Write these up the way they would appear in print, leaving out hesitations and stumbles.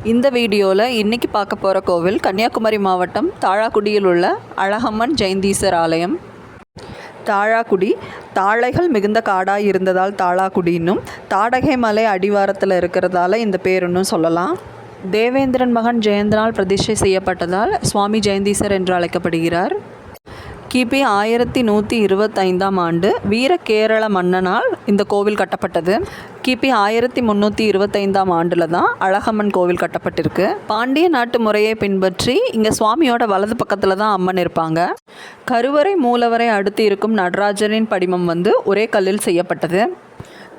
இந்த வீடியோவில் இன்றைக்கி பார்க்க போகிற கோவில் கன்னியாகுமரி மாவட்டம் தாழாக்குடியில் உள்ள அழகம்மன் ஜெயந்தீசர் ஆலயம். தாழாக்குடி தாழைகள் மிகுந்த காடாக இருந்ததால் தாழாக்குடின்னும், தாடகை மலை அடிவாரத்தில் இருக்கிறதால இந்த பேருன்னும் சொல்லலாம். தேவேந்திரன் மகன் ஜெயந்தனால் பிரதிஷ்டை செய்யப்பட்டதால் சுவாமி ஜெயந்தீசர் என்று அழைக்கப்படுகிறார். கிபி 1125ஆம் ஆண்டு வீர கேரள மன்னனால் இந்த கோவில் கட்டப்பட்டது. கிபி 1325ஆம் ஆண்டில் தான் அழகம்மன் கோவில் கட்டப்பட்டிருக்கு. பாண்டிய நாட்டு முறையை பின்பற்றி இங்கே சுவாமியோட வலது பக்கத்தில் தான் அம்மன் இருப்பாங்க. கருவறை மூலவரை அடுத்து இருக்கும் நடராஜரின் படிமம் ஒரே கல்லில் செய்யப்பட்டது.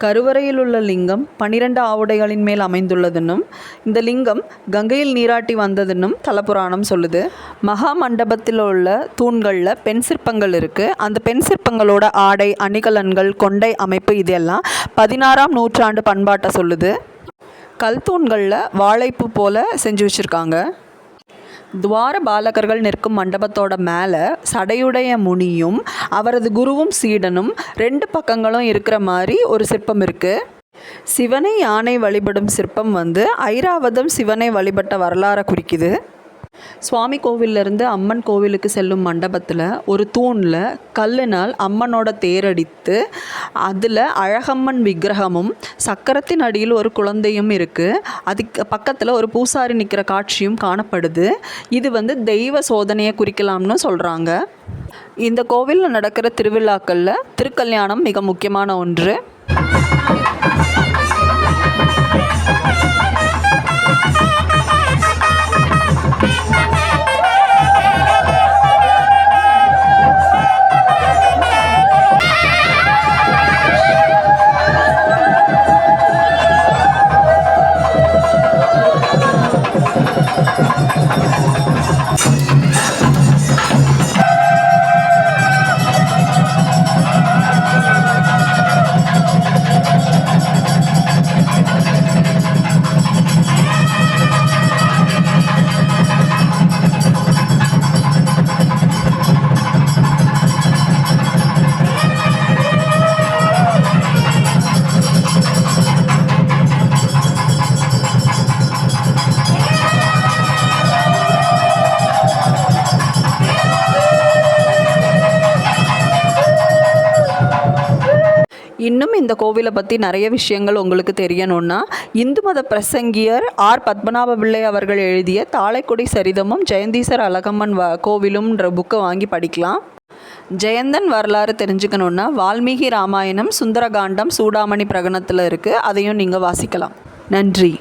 கருவறையில் உள்ள லிங்கம் 12 ஆவுடைகளின் மேல் அமைந்துள்ளதுன்னும், இந்த லிங்கம் கங்கையில் நீராட்டி வந்ததுன்னும் தலப்புராணம் சொல்லுது. மகா மண்டபத்தில் உள்ள தூண்களில் பெண் சிற்பங்கள் இருக்குது. அந்த பெண் சிற்பங்களோட ஆடை, அணிகலன்கள், கொண்டை அமைப்பு இதெல்லாம் 16ஆம் நூற்றாண்டு பண்பாட்டை சொல்லுது. கல் தூண்களில் வாழைப்பு போல் செஞ்சு வச்சுருக்காங்க. துவார பாலகர்கள் நிற்கும் மண்டபத்தோட மேலே சடையுடைய முனியும் அவரது குருவும் சீடனும் 2 பக்கங்களும் இருக்கிற மாதிரி ஒரு சிற்பம் இருக்குது. சிவனை யானை வழிபடும் சிற்பம் ஐராவதம் சிவனை வழிபட்ட வரலாறை குறிக்குது. சுவாமி கோவிலிருந்து அம்மன் கோவிலுக்கு செல்லும் மண்டபத்தில் ஒரு தூணில் கல்லினால் அம்மனோட தேரடித்து அதில் அழகம்மன் விக்கிரகமும் சக்கரத்தின் அடியில் ஒரு குழந்தையும் இருக்குது. அதுக்கு பக்கத்தில் ஒரு பூசாரி நிற்கிற காட்சியும் காணப்படுது. இது தெய்வ சோதனையை குறிக்கலாம்னு சொல்கிறாங்க. இந்த கோவிலில் நடக்கிற திருவிழாக்களில் திருக்கல்யாணம் மிக முக்கியமான ஒன்று. இன்னும் இந்த கோவிலை பற்றி நிறைய விஷயங்கள் உங்களுக்கு தெரியணும்னா இந்து மத பிரசங்கியர் ஆர் பத்மநாப பிள்ளை அவர்கள் எழுதிய தாழைக்குடி சரிதமும் ஜெயந்தீசர் அழகம்மன் கோவிலும்ன்ற புக்கை வாங்கி படிக்கலாம். ஜெயந்தன் வரலாறு தெரிஞ்சுக்கணுன்னா வால்மீகி ராமாயணம் சுந்தரகாண்டம் சூடாமணி பிரகடனத்தில் இருக்குது. அதையும் நீங்கள் வாசிக்கலாம். நன்றி.